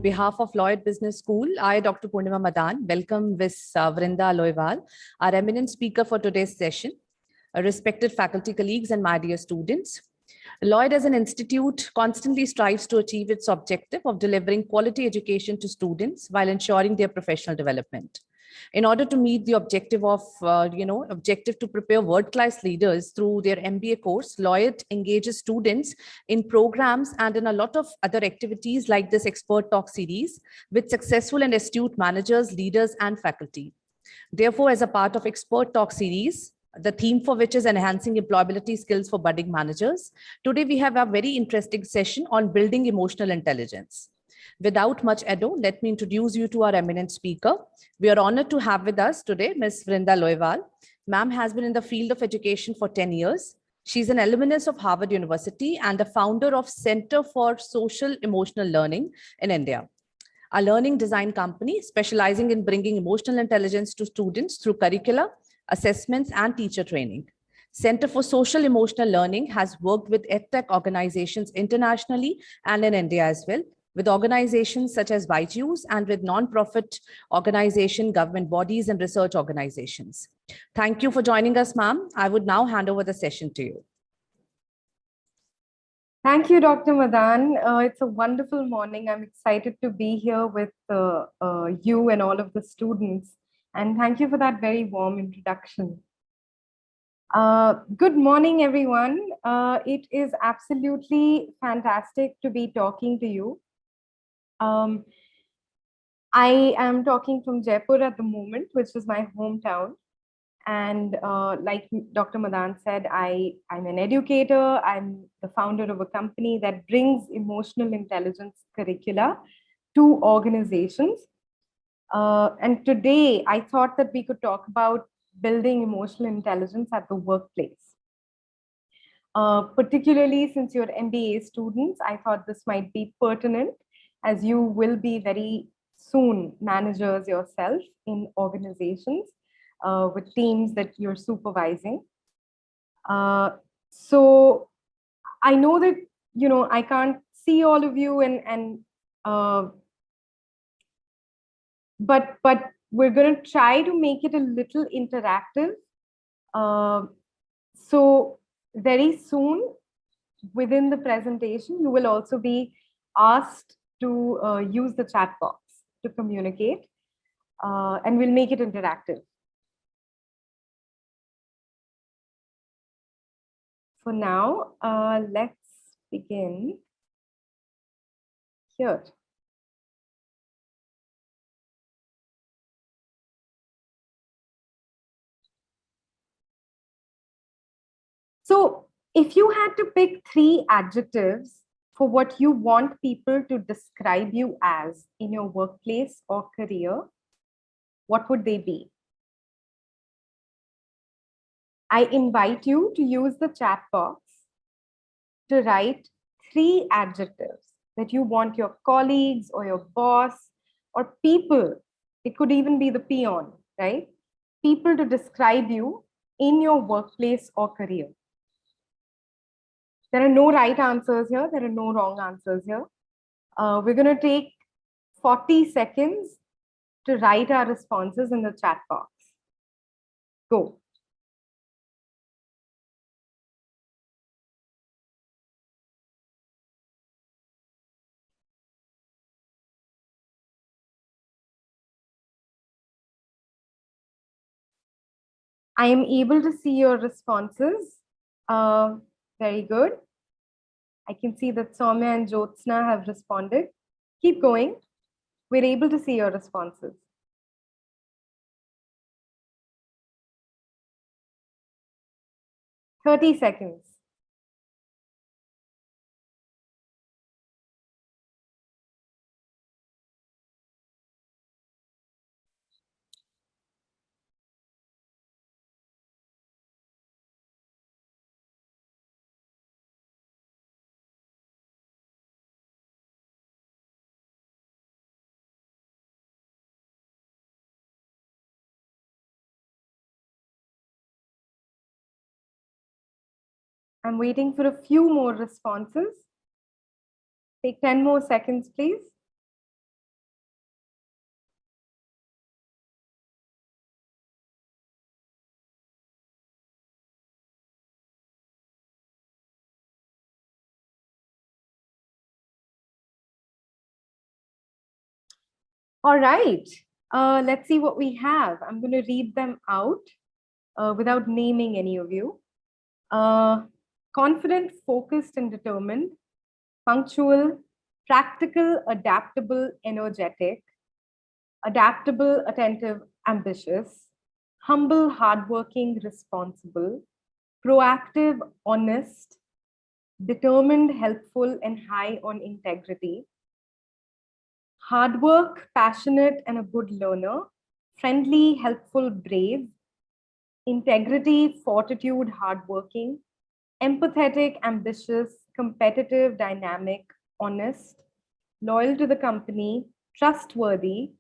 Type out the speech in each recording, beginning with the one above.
on behalf of Lloyd Business School, I, Dr. Purnima Madan, welcome Ms. Vrinda Loiwal, our eminent speaker for today's session, respected faculty colleagues and my dear students. Lloyd as an institute constantly strives to achieve its objective of delivering quality education to students while ensuring their professional development. In order to meet the objective of, objective to prepare world-class leaders through their MBA course, Lloyd engages students in programs and in a lot of other activities like this expert talk series with successful and astute managers, leaders, and faculty. Therefore, as a part of expert talk series, the theme for which is enhancing employability skills for budding managers, today we have a very interesting session on building emotional intelligence. Without much ado, let me introduce you to our eminent speaker. We are honored to have with us today Ms. Vrinda Loiwal. Ma'am has been in the field of education for 10 years. She's an alumnus of Harvard University and the founder of Center for Social Emotional Learning in India, a learning design company specializing in bringing emotional intelligence to students through curricula, assessments, and teacher training. Center for Social Emotional Learning has worked with EdTech organizations internationally and in India as well, with organizations such as Byju's and with non-profit organization, government bodies, and research organizations. Thank you for joining us, ma'am. I would now hand over the session to you. Thank you, Dr. Madan. It's a wonderful morning. I'm excited to be here with you and all of the students. And thank you for that very warm introduction. Good morning, everyone. It is absolutely fantastic to be talking to you. I am talking from Jaipur at the moment, which is my hometown. And like Dr. Madan said, I'm an educator. I'm the founder of a company that brings emotional intelligence curricula to organizations. And today I thought that we could talk about building emotional intelligence at the workplace. Particularly since you're MBA students, I thought this might be pertinent as you will be very soon managers yourself in organizations. With teams that you're supervising. So I know that, I can't see all of you but we're going to try to make it a little interactive. So very soon within the presentation, you will also be asked to use the chat box to communicate and we'll make it interactive. For now, let's begin here. So if you had to pick 3 adjectives for what you want people to describe you as in your workplace or career, what would they be? I invite you to use the chat box to write 3 adjectives that you want your colleagues or your boss or people, it could even be the peon, right? People to describe you in your workplace or career. There are no right answers here. There are no wrong answers here. We're going to take 40 seconds to write our responses in the chat box. Go. I am able to see your responses. Very good. I can see that Soumya and Jyotsna have responded. Keep going. We're able to see your responses. "30 seconds. I'm waiting for a few more responses. Take 10 more seconds, please. All right, let's see what we have. I'm going to read them out without naming any of you. Confident, focused, and determined, punctual, practical, adaptable, energetic, adaptable, attentive, ambitious, humble, hardworking, responsible, proactive, honest, determined, helpful, and high on integrity, hard work, passionate, and a good learner, friendly, helpful, brave, integrity, fortitude, hardworking, empathetic, ambitious, competitive, dynamic, honest, loyal to the company, trustworthy,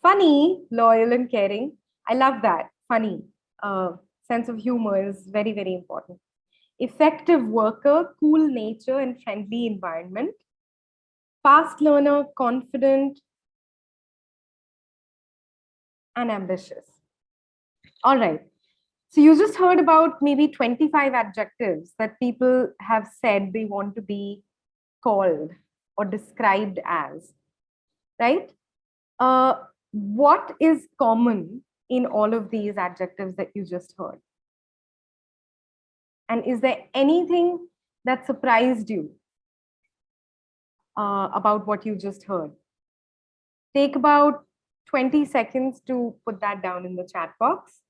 funny, loyal, and caring. I love that. Funny. Sense of humor is very, very important. Effective worker, cool nature, and friendly environment. Fast learner, confident, and ambitious. All right. So you just heard about maybe 25 adjectives that people have said they want to be called or described as, right? What is common in all of these adjectives that you just heard? And is there anything that surprised you about what you just heard? Take about 20 seconds to put that down in the chat box.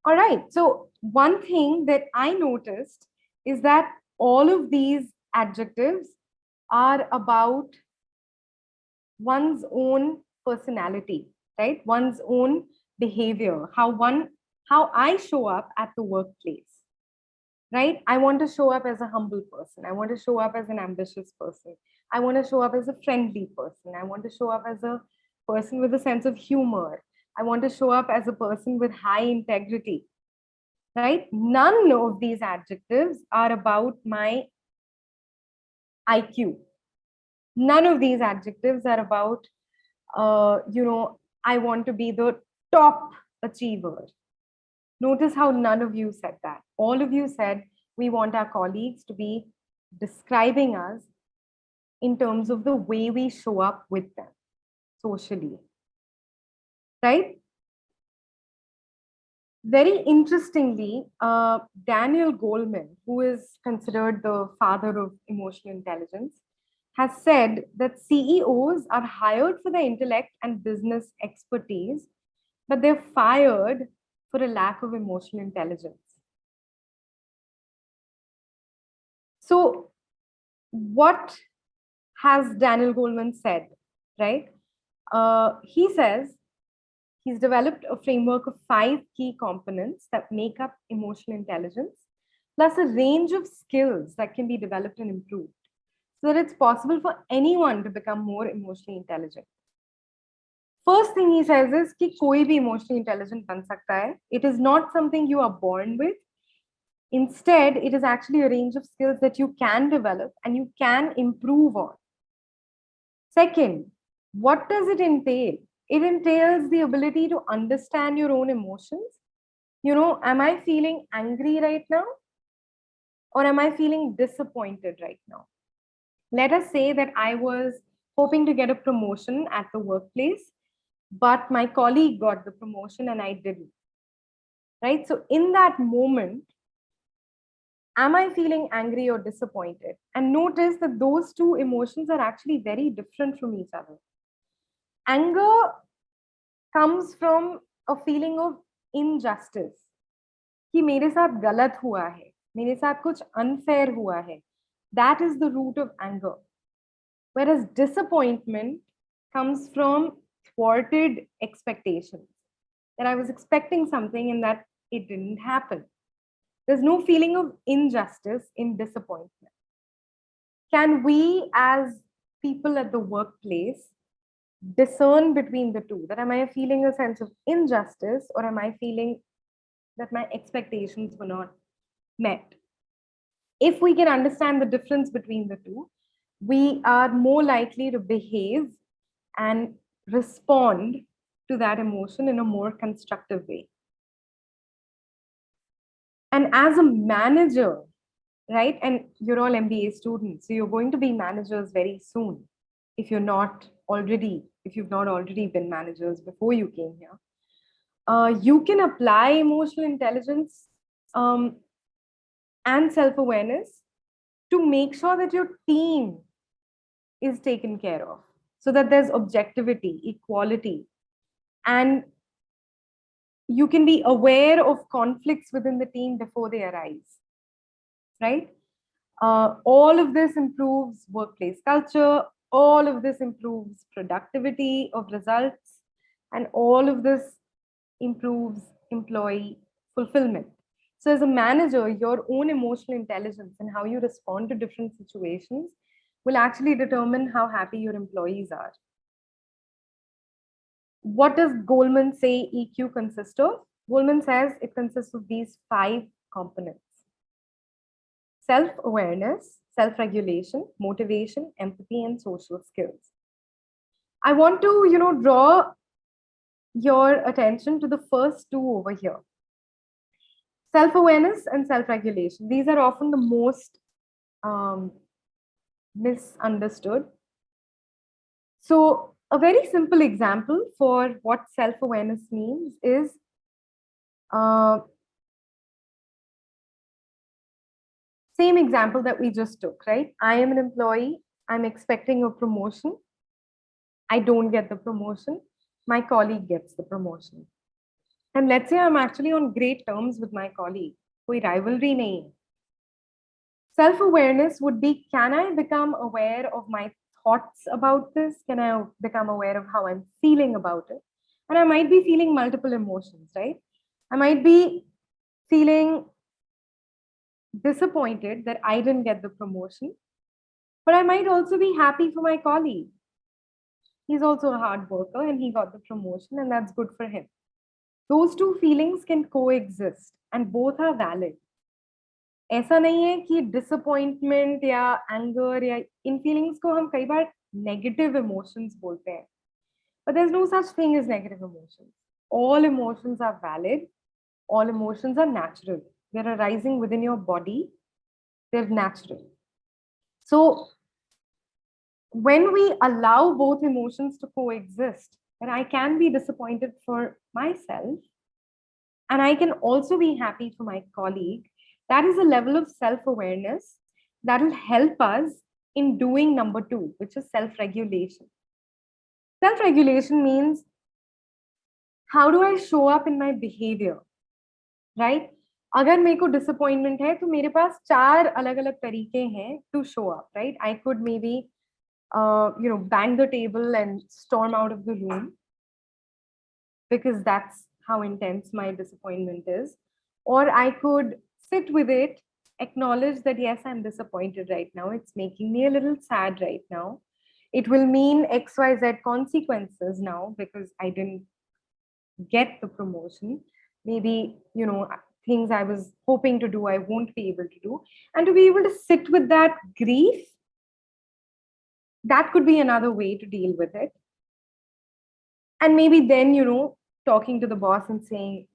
All right. So one thing that I noticed is that all of these adjectives are about one's own personality, right? One's own behavior, how I show up at the workplace, right? I want to show up as a humble person. I want to show up as an ambitious person. I want to show up as a friendly person. I want to show up as a person with a sense of humor. I want to show up as a person with high integrity, right? None of these adjectives are about my IQ. None of these adjectives are about, I want to be the top achiever. Notice how none of you said that. All of you said we want our colleagues to be describing us in terms of the way we show up with them socially, right? Very interestingly, Daniel Goleman, who is considered the father of emotional intelligence, has said that CEOs are hired for their intellect and business expertise, but they're fired for a lack of emotional intelligence. So, what has Daniel Goleman said, right? He says he's developed a framework of 5 key components that make up emotional intelligence, plus a range of skills that can be developed and improved so that it's possible for anyone to become more emotionally intelligent. First thing he says is कि कोई भी emotionally intelligent बन सकता है. It is not something you are born with. Instead, it is actually a range of skills that you can develop and you can improve on. Second, what does it entail? It entails the ability to understand your own emotions. You know, am I feeling angry right now? Or am I feeling disappointed right now? Let us say that I was hoping to get a promotion at the workplace, but my colleague got the promotion and I didn't. Right? So, in that moment, am I feeling angry or disappointed? And notice that those two emotions are actually very different from each other. Anger comes from a feeling of injustice कि मेरे साथ गलत हुआ है, मेरे साथ कुछ unfair हुआ है. That is the root of anger. Whereas disappointment comes from thwarted expectations, that I was expecting something and that it didn't happen. There's no feeling of injustice in disappointment. Can we, as people at the workplace, discern between the two? That am I feeling a sense of injustice or am I feeling that my expectations were not met? If we can understand the difference between the two, we are more likely to behave and respond to that emotion in a more constructive way. And as a manager, right, and you're all MBA students, so you're going to be managers very soon if you've not already been managers before you came here. You can apply emotional intelligence and self-awareness to make sure that your team is taken care of, so that there's objectivity, equality, and you can be aware of conflicts within the team before they arise, right? All of this improves workplace culture, all of this improves productivity of results, and all of this improves employee fulfillment. So, as a manager, your own emotional intelligence and how you respond to different situations will actually determine how happy your employees are. What does Goleman say EQ consists of? Goleman says it consists of these 5 components: self-awareness, self-regulation, motivation, empathy, and social skills. I want to, draw your attention to the first 2 over here. Self-awareness and self-regulation. These are often the most misunderstood. So a very simple example for what self-awareness means is same example that we just took, right? I am an employee. I'm expecting a promotion. I don't get the promotion. My colleague gets the promotion. And let's say I'm actually on great terms with my colleague. कोई rivalry नहीं है. Self-awareness would be, can I become aware of my thoughts about this? Can I become aware of how I'm feeling about it? And I might be feeling multiple emotions, right? I might be feeling disappointed that I didn't get the promotion, but I might also be happy for my colleague. He's also a hard worker and he got the promotion, and that's good for him. Those 2 feelings can coexist and both are valid. ऐसा नहीं है कि disappointment या anger या इन feelings को हम कई बार negative emotions बोलते हैं, but there's no such thing as negative emotions. All emotions are valid, all emotions are natural, they're arising within your body, they're natural. So when we allow both emotions to coexist, then I can be disappointed for myself and I can also be happy for my colleague. That is a level of self-awareness that will help us in doing number 2, which is self-regulation. Self-regulation means, how do I show up in my behavior, right? अगर मेरे को disappointment है तो मेरे पास 4 अलग-अलग तरीके हैं to show up, right? I could maybe bang the table and storm out of the room because that's how intense my disappointment is. Or I could sit with it, acknowledge that yes, I'm disappointed right now. It's making me a little sad right now. It will mean XYZ consequences now because I didn't get the promotion. Maybe, things I was hoping to do, I won't be able to do. And to be able to sit with that grief, that could be another way to deal with it. And maybe then, talking to the boss and saying,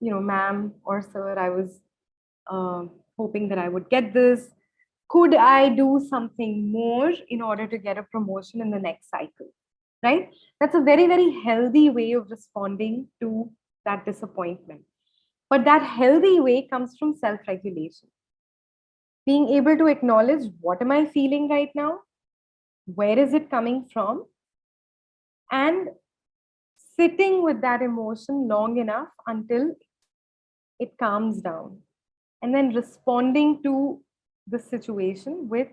ma'am or sir, I was hoping that I would get this. Could I do something more in order to get a promotion in the next cycle? Right? That's a very, very healthy way of responding to that disappointment. But that healthy way comes from self-regulation. Being able to acknowledge, what am I feeling right now? Where is it coming from? And sitting with that emotion long enough until it calms down. And then responding to the situation with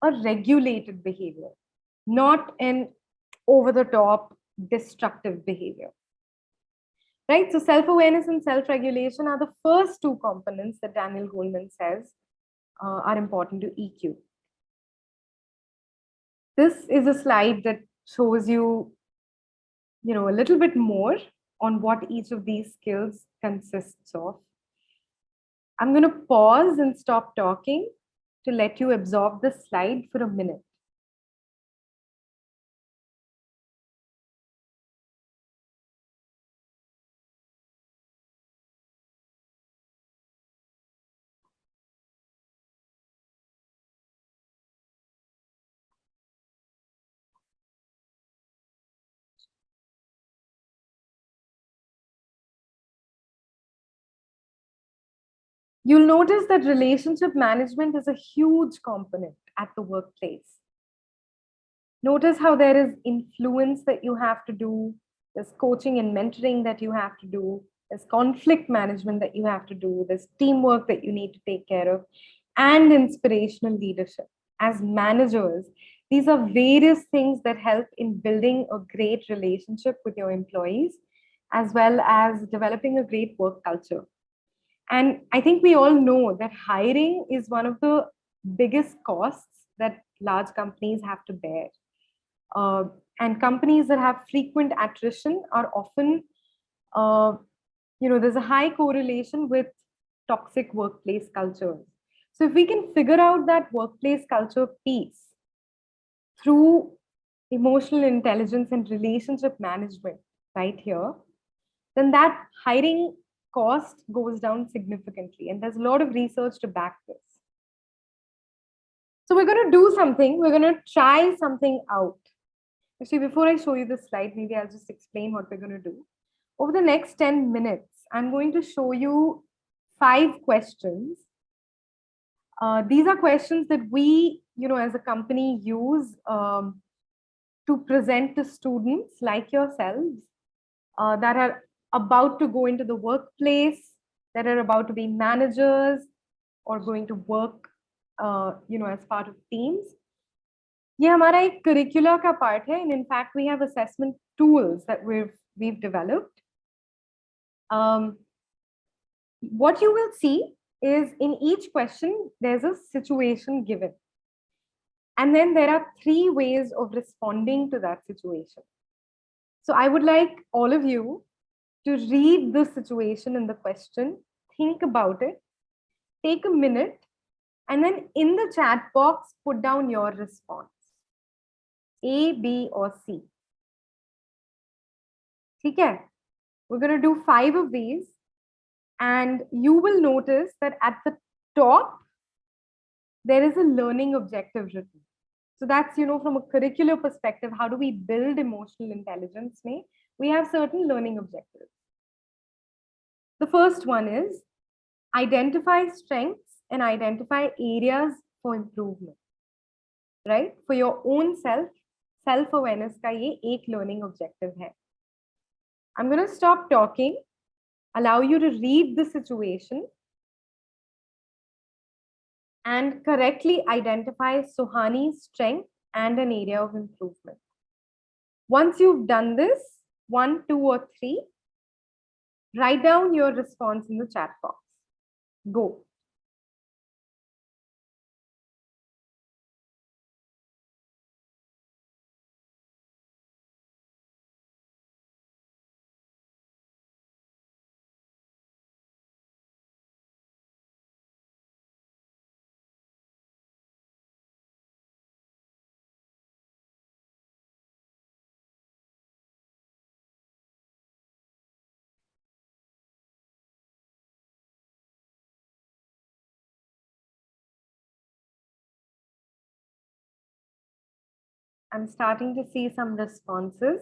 a regulated behavior, not an over-the-top destructive behavior. Right? So self-awareness and self-regulation are the first 2 components that Daniel Goleman says are important to EQ. This is a slide that shows you, a little bit more on what each of these skills consists of. I'm going to pause and stop talking to let you absorb the slide for a minute. You'll notice that relationship management is a huge component at the workplace. Notice how there is influence that you have to do, there's coaching and mentoring that you have to do, there's conflict management that you have to do, there's teamwork that you need to take care of, and inspirational leadership. As managers, these are various things that help in building a great relationship with your employees, as well as developing a great work culture. And I think we all know that hiring is one of the biggest costs that large companies have to bear. And companies that have frequent attrition are often, there's a high correlation with toxic workplace cultures. So if we can figure out that workplace culture piece through emotional intelligence and relationship management right here, then that hiring cost goes down significantly. And there's a lot of research to back this. So we're going to do something. We're going to try something out. Actually, before I show you the slide, maybe I'll just explain what we're going to do. Over the next 10 minutes, I'm going to show you 5 questions. These are questions that we, as a company use to present to students like yourselves that are about to go into the workplace, that are about to be managers or going to work, as part of teams. ये हमारा एक curricula का part है, and in fact we have assessment tools that we've developed. What you will see is in each question there's a situation given, and then there are 3 ways of responding to that situation. So I would like all of you to read the situation in the question, think about it, take a minute, and then in the chat box put down your response. A, B, or C. Okay, we're going to do 5 of these, and you will notice that at the top there is a learning objective written. So that's, from a curricular perspective, how do we build emotional intelligence? We have certain learning objectives. The first one is identify strengths and identify areas for improvement, right? For your own self-awareness का ये एक learning objective है. I'm going to stop talking, allow you to read the situation and correctly identify Suhani's strength and an area of improvement. Once you've done this, 1, 2, or 3, write down your response in the chat box. Go. I'm starting to see some responses.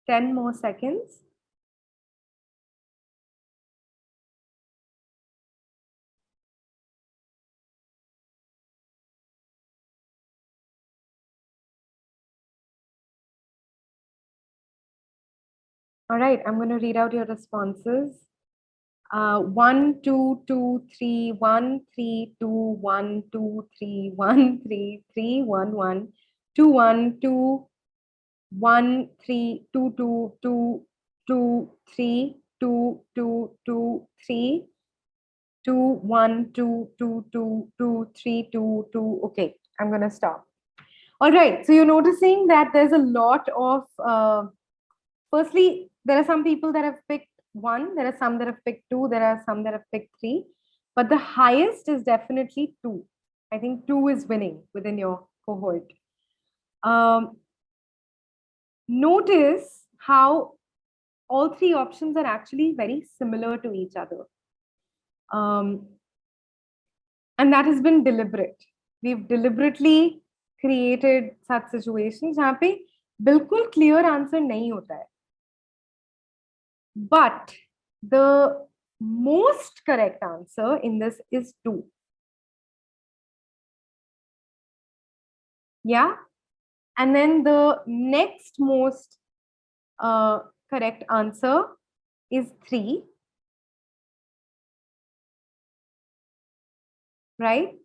Ten more seconds. All right, I'm going to read out your responses. 1, 2, 2, 3, 1, 3, 2, 1, 2, 3, 1, 3, 3, 1, 1, 2, 1, 2, 1, 3, 2, 2, 2, 2, 3, 2, 2, 2, 3, 2, 1, 2, 2, 2, 2, 3, 2, 2. Okay, I'm going to stop. All right, so you're noticing that there's a lot of, firstly, there are some people that have picked 1, there are some that have picked 2, there are some that have picked 3, but the highest is definitely 2. I think 2 is winning within your cohort. Notice how all 3 options are actually very similar to each other. And that has been deliberate. We've deliberately created such situations जहाँ पे बिल्कुल clear answer नहीं होता है. But the most correct answer in this is 2. Yeah. And then the next most correct answer is 3. Right?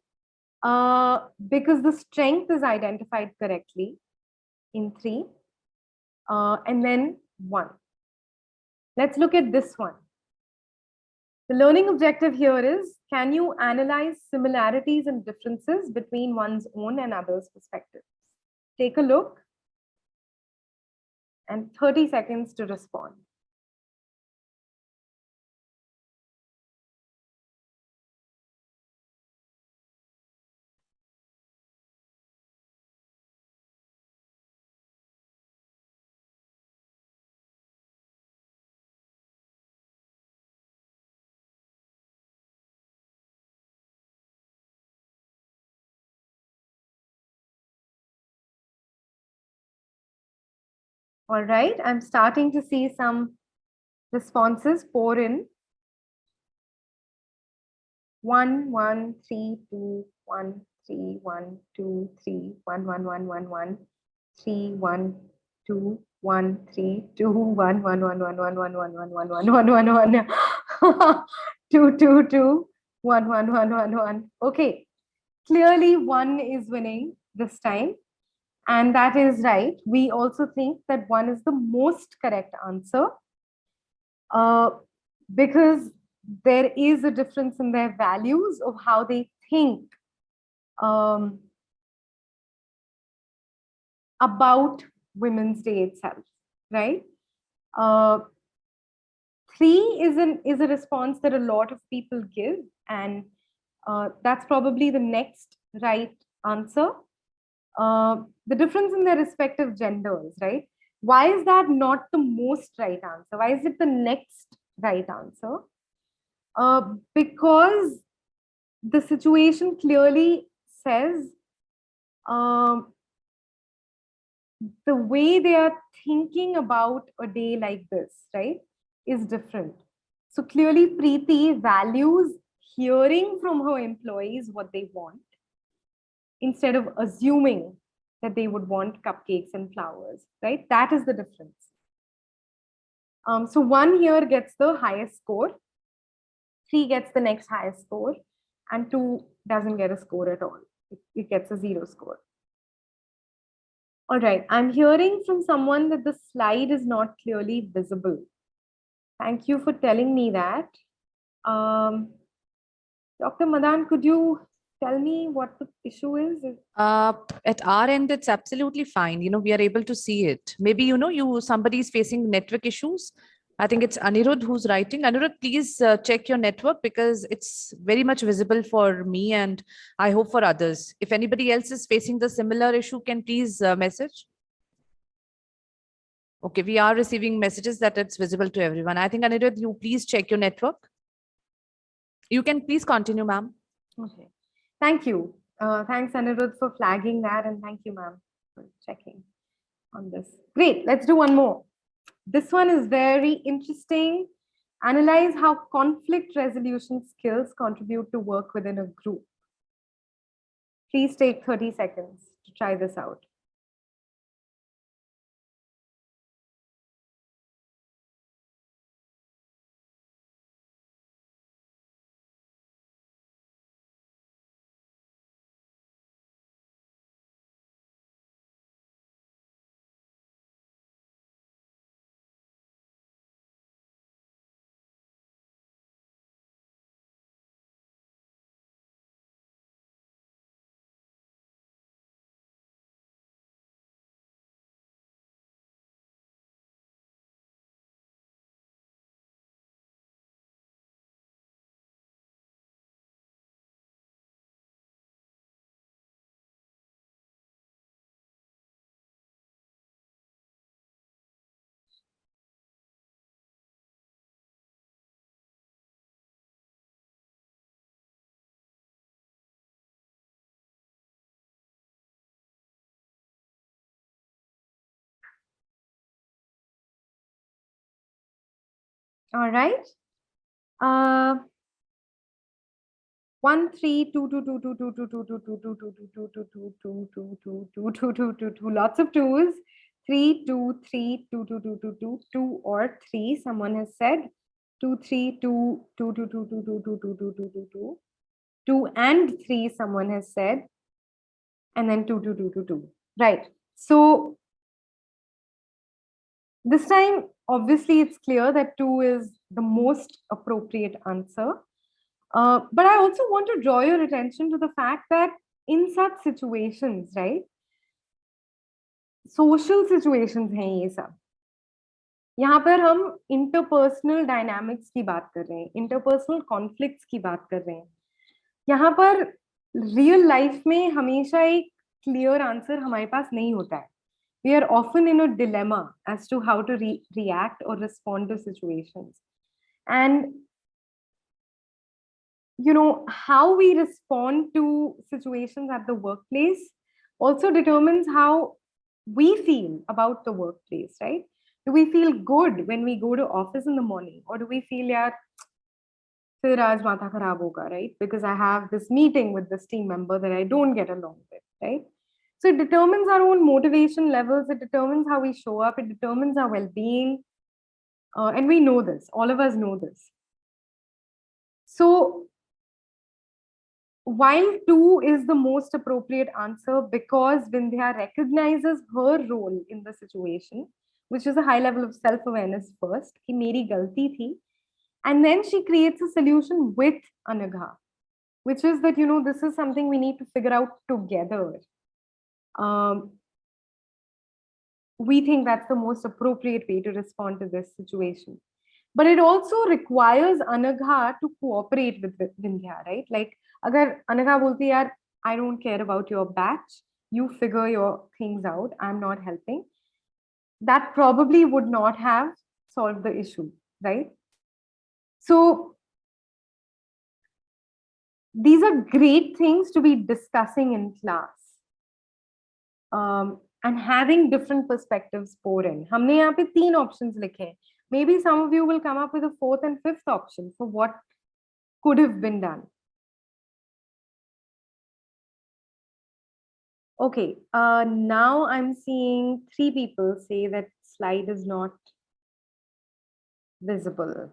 Because the strength is identified correctly in 3. And then 1. Let's look at this one. The learning objective here is, can you analyze similarities and differences between one's own and others' perspectives? Take a look and 30 seconds to respond. All right, I'm starting to see some responses pour in. 1, 1, 3, 2, 1, 3, 1, 2, 3, 1, 1, 1, 1, 1, 3, 1, 2, 1, 3, 2, 1, 1, 1, 1, 1, 1, 1, 1, 1, 1, 1, 1, 1, 2, 2, 2, 1, 1, 1, 1, 1. Okay, clearly 1 is winning this time. And that is right. We also think that 1 is the most correct answer because there is a difference in their values of how they think about Women's Day itself, right? 3 is a response that a lot of people give, and that's probably the next right answer. The difference in their respective genders, right? Why is that not the most right answer? Why is it the next right answer? Because the situation clearly says the way they are thinking about a day like this, right, is different. So clearly, Preeti values hearing from her employees what they want instead of assuming that they would want cupcakes and flowers, right? That is the difference. So 1 here gets the highest score, 3 gets the next highest score, and 2 doesn't get a score at all. It gets a 0 score. All right, I'm hearing from someone that the slide is not clearly visible. Thank you for telling me that. Dr. Madan, could you tell me what the issue is? At our end, it's absolutely fine. We are able to see it. Maybe, somebody is facing network issues. I think it's Anirudh who's writing. Anirudh, please check your network because it's very much visible for me and I hope for others. If anybody else is facing the similar issue, can please message. Okay, we are receiving messages that it's visible to everyone. I think Anirudh, you please check your network. You can please continue, ma'am. Okay, thank you. Thanks, Anirudh, for flagging that, and thank you, ma'am, for checking on this. Great, let's do one more. This one is very interesting. Analyze how conflict resolution skills contribute to work within a group. Please take 30 seconds to try this out. All right. 1 3 2 2 2 2 2 2 2 2 2 2 2 2 2 2 2 2 lots of twos. 3 2 3 2 2 2 2 2 2 or 3 someone has said. 2 3 2 2 2 2 2 2 2 2 2 2 2 2 2 and 3 someone has said, and then 2 2 2 2 2. Right. So this time obviously it's clear that 2 is the most appropriate answer. But I also want to draw your attention to the fact that in such situations, right, social situations हैं ये सब. यहाँ पर हम interpersonal dynamics की बात कर रहे हैं, interpersonal conflicts की बात कर रहे हैं. यहाँ पर real life में हमेशा एक clear answer हमारे पास नहीं होता है. We are often in a dilemma as to how to react or respond to situations. And you know, how we respond to situations at the workplace also determines how we feel about the workplace, right? Do we feel good when we go to office in the morning, or do we feel yaar fir aaj matha kharab hoga, right? Because I have this meeting with this team member that I don't get along with, right? So it determines our own motivation levels, it determines how we show up, it determines our well-being, and we know this, all of us know this. So while 2 is the most appropriate answer because Vindhya recognizes her role in the situation, which is a high level of self-awareness first, ki meri galti thi, and then she creates a solution with Anagha, which is that, you know, this is something we need to figure out together. We think that's the most appropriate way to respond to this situation. But it also requires Anagha to cooperate with Vindhya, right? Like, agar Anagha bolti yaar, I don't care about your batch, you figure your things out, I'm not helping, that probably would not have solved the issue, right? So these are great things to be discussing in class. And having different perspectives pour in. हमने यहाँ पे 3 options लिखे हैं. Maybe some of you will come up with a 4th and 5th option for what could have been done. Okay, now I'm seeing 3 people say that slide is not visible.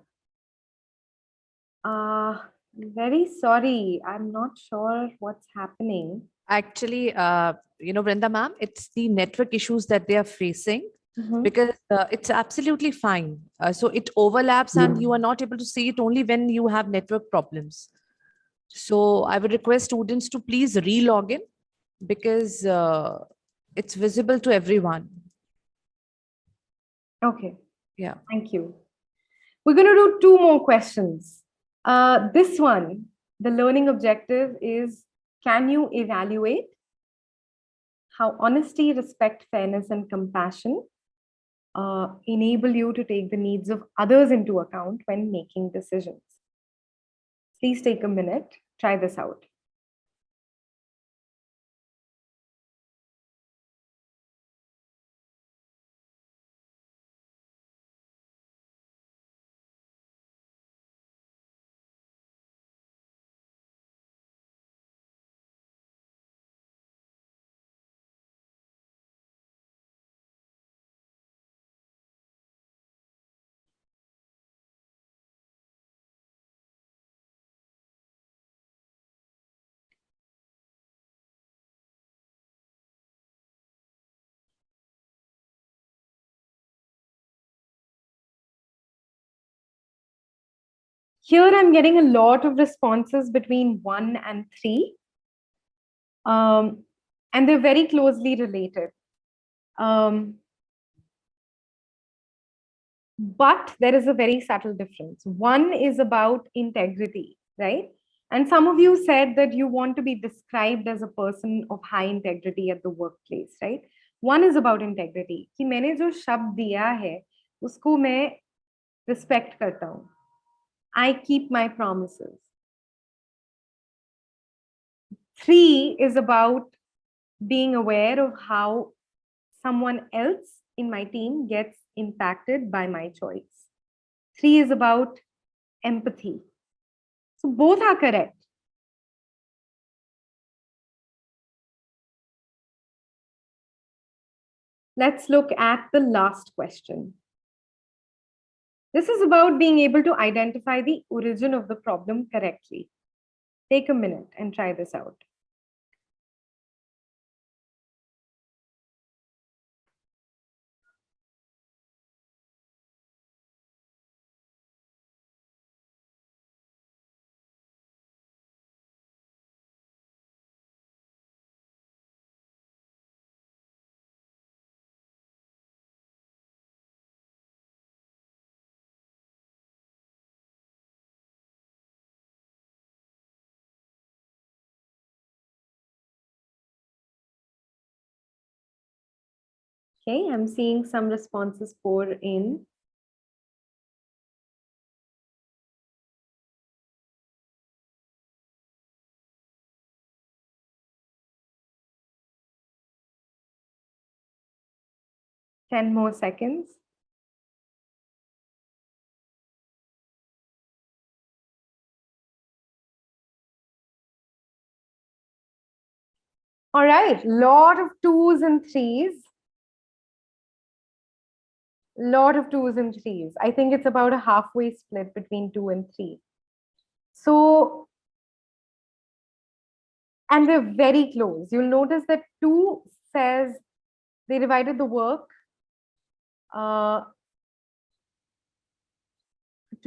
Very sorry, I'm not sure what's happening. Actually, you know, Vrinda ma'am, it's the network issues that they are facing because it's absolutely fine. So it overlaps and you are not able to see it only when you have network problems. So I would request students to please re-log in because it's visible to everyone. Okay. Yeah. Thank you. We're going to do 2 more questions. This one, the learning objective is, can you evaluate how honesty, respect, fairness, and compassion enable you to take the needs of others into account when making decisions? Please take a minute, try this out. Here I'm getting a lot of responses between 1 and 3. And they're very closely related. But there is a very subtle difference. One is about integrity, right? And some of you said that you want to be described as a person of high integrity at the workplace, right? One is about integrity. कि मैंने जो शब्द दिया है, उसको मैं respect करता हूँ. I keep my promises. 3 is about being aware of how someone else in my team gets impacted by my choice. 3 is about empathy. So both are correct. Let's look at the last question. This is about being able to identify the origin of the problem correctly. Take a minute and try this out. Okay, I'm seeing some responses pour in. Ten more seconds. All right, lot of 2s and 3s. Lot of 2s and 3s. I think it's about a halfway split between 2 and 3. So, and they're very close. You'll notice that 2 says they divided the work to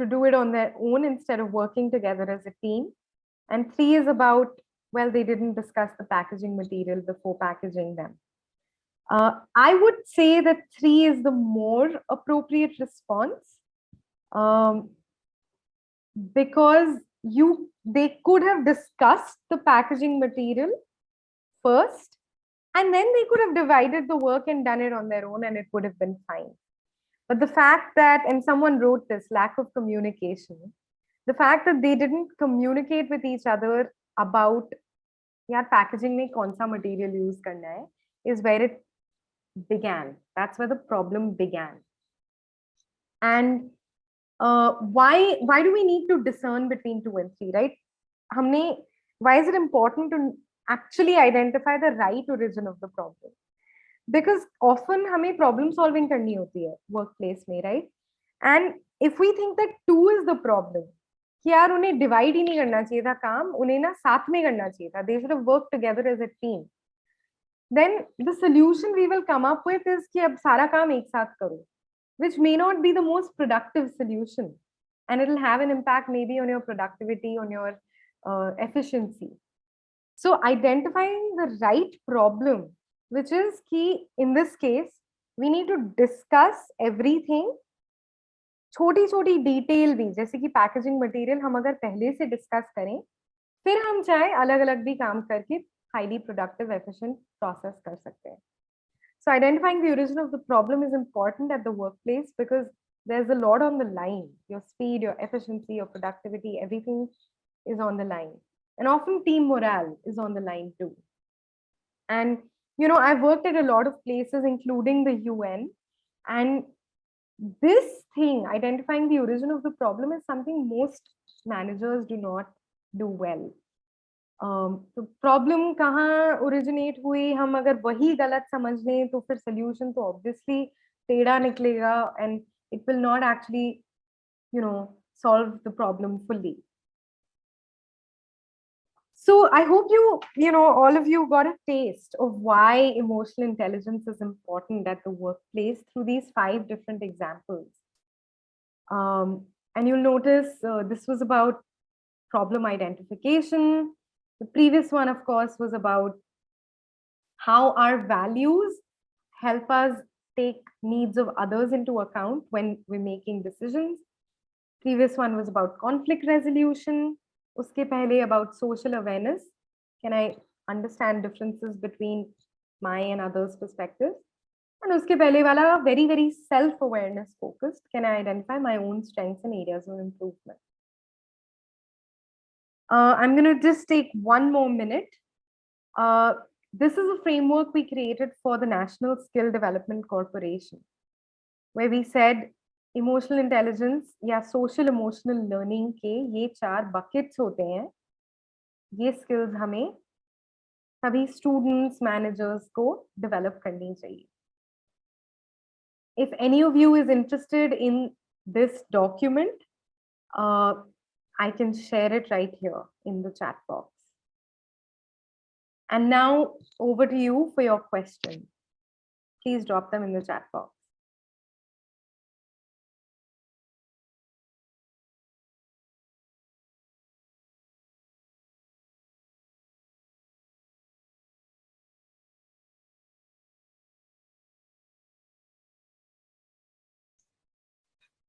do it on their own instead of working together as a team. And 3 is about, well, they didn't discuss the packaging material before packaging them. I would say that 3 is the more appropriate response because they could have discussed the packaging material first, and then they could have divided the work and done it on their own, and it would have been fine. But the fact that, and someone wrote this, lack of communication, the fact that they didn't communicate with each other about yaar packaging mein kaun sa material use karna hai, is where it began. That's where the problem began. And why do we need to discern between 2 and 3, right? Why is it important to actually identify the right origin of the problem? Because often हमें problem solving करनी होती है workplace में, right? And if we think that 2 is the problem, कि यार उन्हें divide ही नहीं करना चाहिए था काम, उन्हें ना साथ में करना चाहिए था, they should have worked together as a team, then the solution we will come up with is कि अब सारा काम एक साथ करो, which may not be the most productive solution, and it will have an impact maybe on your productivity, on your efficiency. So identifying the right problem, which is key in this case, we need to discuss everything, छोटी छोटी detail भी, जैसे कि packaging material हम अगर पहले से discuss करें, फिर हम चाहे अलग अलग भी काम करके highly productive, efficient process कर सकते हैं. So identifying the origin of the problem is important at the workplace because there's a lot on the line. Your speed, your efficiency, your productivity, everything is on the line. And often team morale is on the line too. And, you know, I've worked at a lot of places, including the UN. And this thing, identifying the origin of the problem, is something most managers do not do well. तो problem कहाँ originate हुई, हम अगर वही गलत समझ लें तो फिर सोल्यूशन तो ऑब्वियसली टेढ़ा निकलेगा and it will not actually solve the problem fully. So I hope all of you got a taste of why emotional intelligence is important at the workplace through these 5 different examples. And you'll notice this was about problem identification. The previous one, of course, was about how our values help us take needs of others into account when we're making decisions. Previous one was about conflict resolution. Uske pehle about social awareness. Can I understand differences between my and others' perspectives? And uske pehle wala very, very self-awareness focused. Can I identify my own strengths and areas of improvement? I'm going to just take one more minute. This is a framework we created for the National Skill Development Corporation, where we said emotional intelligence या social emotional learning के ये 4 buckets होते हैं. ये skills हमें सभी students, managers को develop करनी चाहिए. If any of you is interested in this document, I can share it right here in the chat box. And now over to you for your question. Please drop them in the chat box.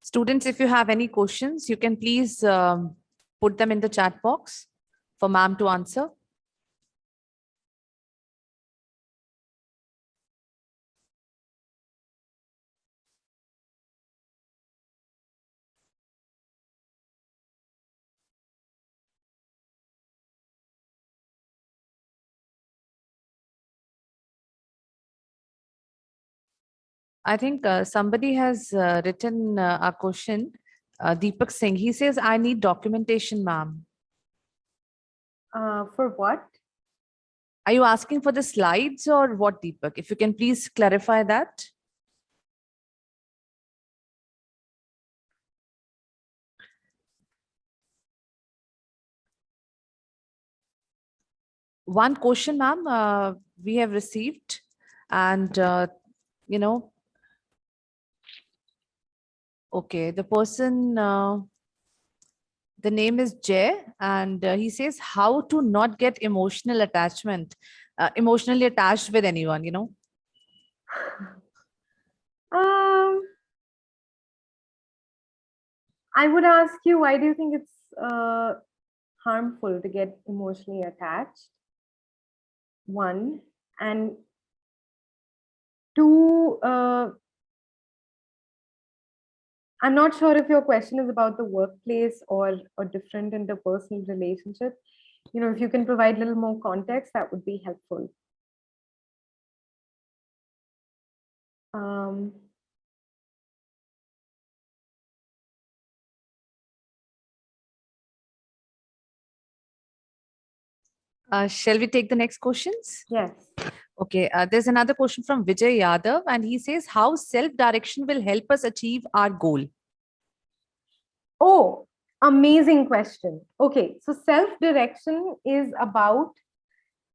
Students, if you have any questions, you can please put them in the chat box for ma'am to answer. I think somebody has written a question. Deepak Singh, he says, I need documentation, ma'am. For what? Are you asking for the slides or what, Deepak? If you can please clarify that. One question, ma'am, we have received, and you know, okay, the person, the name is Jay, and he says how to not get emotional attachment, emotionally attached with anyone, I would ask you, why do you think it's harmful to get emotionally attached? One, and two, I'm not sure if your question is about the workplace or a different interpersonal relationship. If you can provide a little more context, that would be helpful. Shall we take the next questions? Yes. Okay, there's another question from Vijay Yadav, and he says how self-direction will help us achieve our goal. Oh, amazing question. Okay, so self-direction is about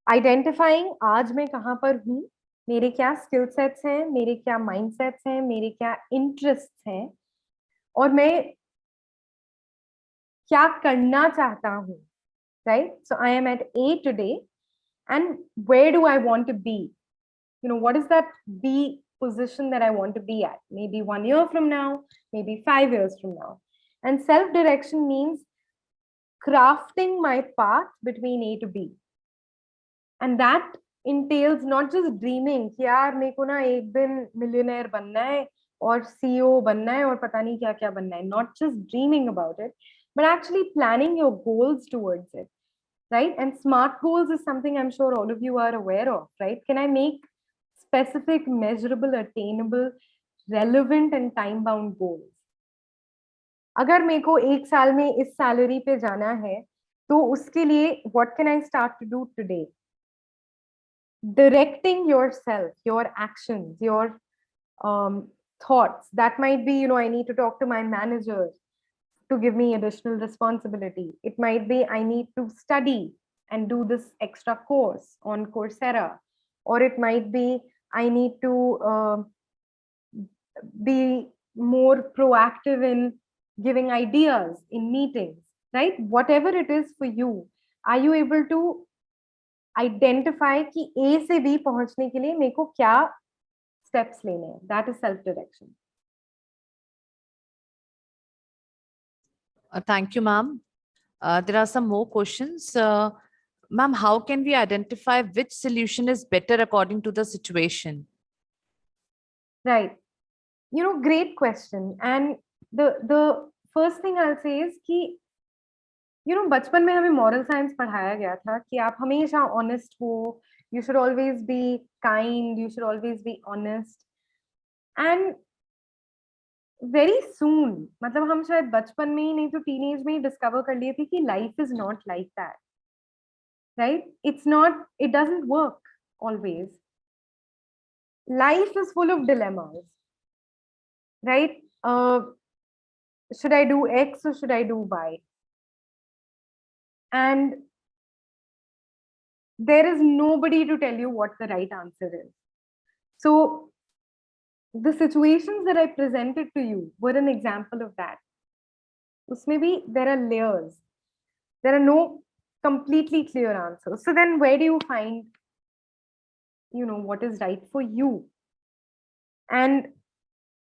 identifying आज मैं कहाँ पर हूँ, मेरे क्या skill sets हैं, मेरे क्या mindsets हैं, मेरे क्या interests हैं, और मैं क्या करना चाहता हूँ, right? So I am at A today, and where do I want to be? What is that B position that I want to be at? Maybe 1 year from now, maybe 5 years from now. And self-direction means crafting my path between A to B. And that entails not just dreaming कि यार मेरे को ना एक दिन millionaire बनना है और CEO बनना है और पता नहीं क्या क्या बनना है. Not just dreaming about it, but actually planning your goals towards it, right? And SMART goals is something I'm sure all of you are aware of, right? Can I make specific, measurable, attainable, relevant and time-bound goals? अगर मेरे को 1 साल में इस salary पे जाना है, तो उसके लिए what can I start to do today? Directing yourself, your actions, your thoughts. That might be, I need to talk to my manager to give me additional responsibility. It might be, I need to study and do this extra course on Coursera. Or it might be, I need to be more proactive in giving ideas in meetings, right? Whatever it is for you, are you able to identify कि A से B पहुंचने के लिए मेरे को क्या steps लेने हैं? That is self-direction. Thank you, ma'am. There are some more questions. Ma'am, how can we identify which solution is better according to the situation? Right. Great question. And the first thing I'll say is कि बचपन में हमें moral science पढ़ाया गया था कि आप हमेशा honest हो, you should always be kind, you should always be honest. And very soon, मतलब हम शायद बचपन में ही नहीं तो टीनेज में ही डिस्कवर कर लिए थे कि life is not like that, right? It's not, it doesn't work always. Life is full of dilemmas, right? Should I do X or should I do Y? And there is nobody to tell you what the right answer is. So the situations that I presented to you were an example of that. Usme bhi there are layers. There are no completely clear answers. So then where do you find, what is right for you? And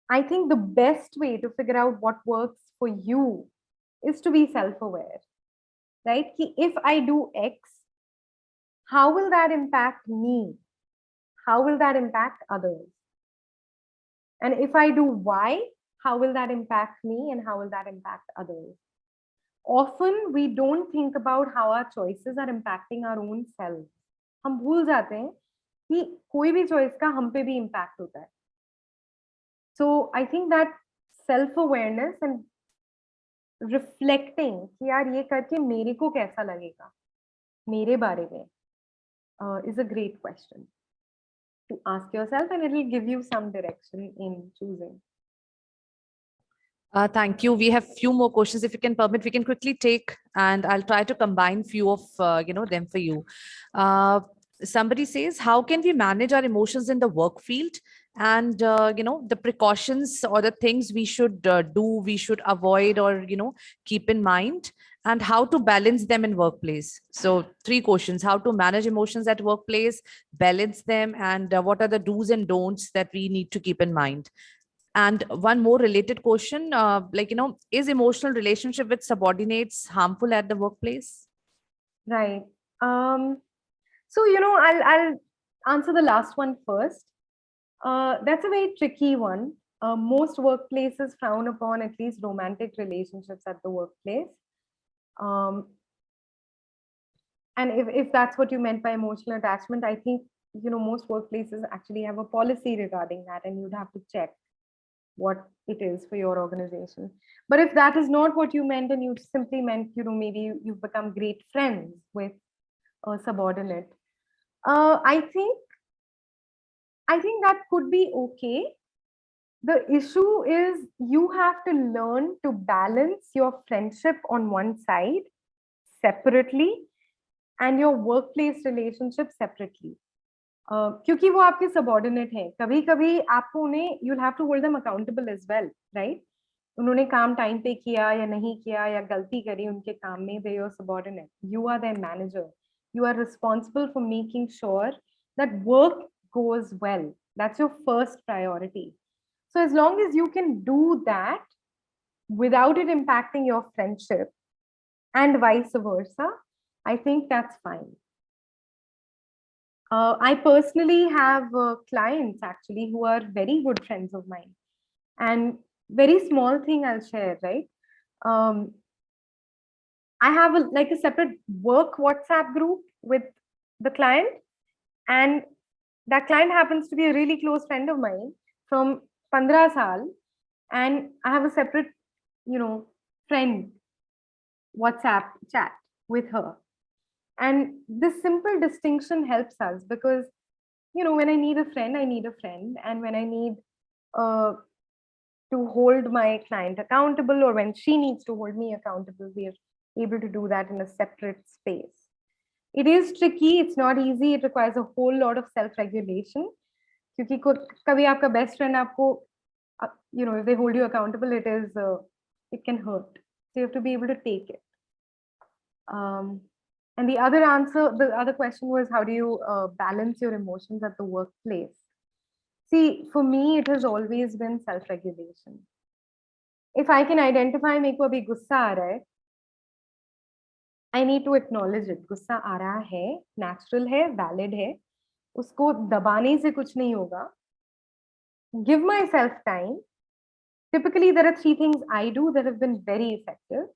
I think the best way to figure out what works for you is to be self-aware, right? If I do X, how will that impact me? How will that impact others? And if I do Y, how will that impact me and how will that impact others? Often we don't think about how our choices are impacting our own selves. हम भूल जाते हैं कि कोई भी choice का हम पे भी impact होता है. So I think that self-awareness and reflecting कि यार ये करके मेरे को कैसा लगेगा मेरे बारे में is a great question to ask yourself, and it will give you some direction in choosing. Thank you. We have few more questions. If you can permit, we can quickly take, and I'll try to combine few of them for you. Somebody says, how can we manage our emotions in the work field, and the precautions or the things we should do, we should avoid, or keep in mind, and how to balance them in workplace. So 3 questions: how to manage emotions at workplace, balance them, and what are the do's and don'ts that we need to keep in mind. And one more related question, is emotional relationship with subordinates harmful at the workplace? Right. So I'll answer the last one first. That's a very tricky one. Most workplaces frown upon at least romantic relationships at the workplace. And if that's what you meant by emotional attachment, I think most workplaces actually have a policy regarding that, and you'd have to check what it is for your organization. But if that is not what you meant, and you simply meant maybe you've become great friends with a subordinate, I think that could be okay. The issue is you have to learn to balance your friendship on one side separately and your workplace relationship separately. क्योंकि वो आपके subordinate हैं, कभी कभी आपको उन्हें you'll have to hold them accountable as well, right? उन्होंने काम टाइम पे किया या नहीं किया या गलती करी उनके काम में, they are subordinate, you are their manager, you are responsible for making sure that work goes well. That's your first priority. So as long as you can do that without it impacting your friendship and vice versa, I think that's fine. I personally have clients actually who are very good friends of mine, and very small thing I'll share, right? I have a separate work WhatsApp group with the client, and that client happens to be a really close friend of mine from 15 saal, and I have a separate, friend WhatsApp chat with her. And this simple distinction helps us because, when I need a friend, I need a friend. And when I need to hold my client accountable, or when she needs to hold me accountable, we are able to do that in a separate space. It is tricky. It's not easy. It requires a whole lot of self-regulation. क्योंकि कभी आपका best friend आपको, if they hold you accountable, it can hurt. So you have to be able to take it. And the other question was, how do you balance your emotions at the workplace? See, for me, it has always been self-regulation. If I can identify मेरे को अभी गुस्सा आ रहा है, I need to acknowledge it. गुस्सा आ रहा है, natural है, valid है, उसको दबाने से कुछ नहीं होगा. Give myself time. Typically, there are 3 things I do that have been very effective.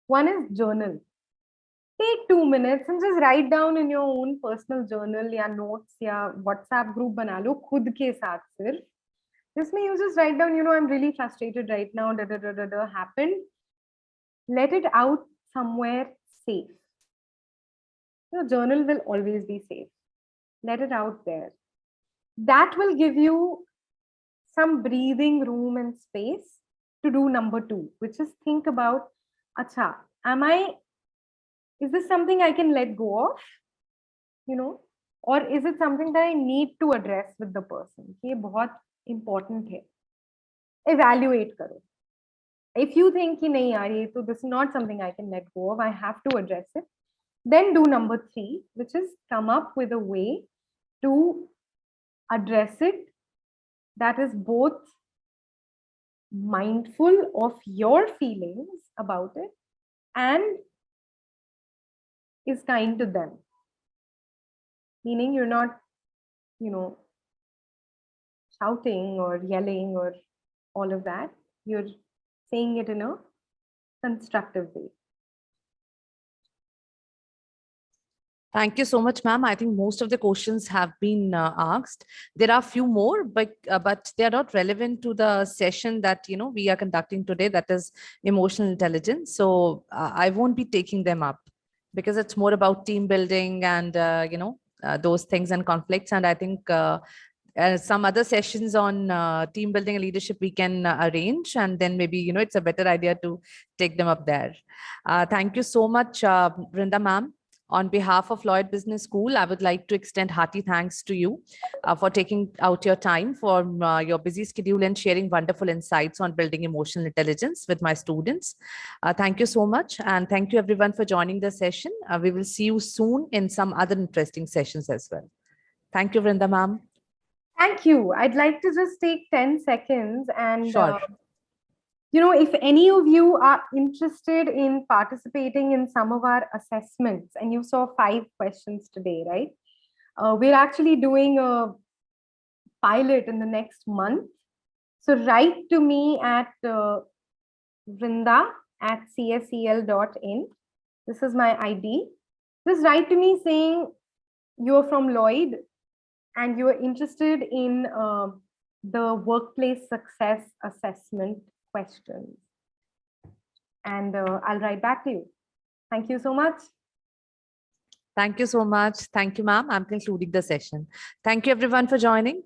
One is journal. Take 2 minutes and just write down in your own personal journal या notes या WhatsApp group बना लो खुद के साथ सिर्फ This may you just write down, I'm really frustrated right now, happened. Let it out somewhere safe. Journal will always be safe. Let it out there. That will give you some breathing room and space to do number 2, which is think about, acha, is this something I can let go of? Or is it something that I need to address with the person? ये बहुत important है. Evaluate करो. If you think कि नहीं यार ये तो this is not something I can let go of, I have to address it, then do number 3, which is come up with a way to address it that is both mindful of your feelings about it and is kind to them. Meaning you're not, shouting or yelling or all of that. You're saying it in a constructive way. Thank you so much, ma'am. I think most of the questions have been asked. There are a few more, but they are not relevant to the session that we are conducting today. That is emotional intelligence. So I won't be taking them up because it's more about team building and those things and conflicts. And I think some other sessions on team building and leadership we can arrange, and then maybe it's a better idea to take them up there. Thank you so much, Vrinda ma'am. On behalf of Lloyd Business School, I would like to extend hearty thanks to you for taking out your time from your busy schedule and sharing wonderful insights on building emotional intelligence with my students. Thank you so much. And thank you everyone for joining the session. We will see you soon in some other interesting sessions as well. Thank you, Vrinda ma'am. Thank you. I'd like to just take 10 seconds and Sure. if any of you are interested in participating in some of our assessments, and you saw 5 questions today, right? We're actually doing a pilot in the next month. So write to me at vrinda@csel.in. This is my ID. Just write to me saying you're from Lloyd and you're interested in the workplace success assessment questions. And I'll write back to you. Thank you so much. Thank you so much. Thank you, ma'am. I'm concluding the session. Thank you everyone for joining.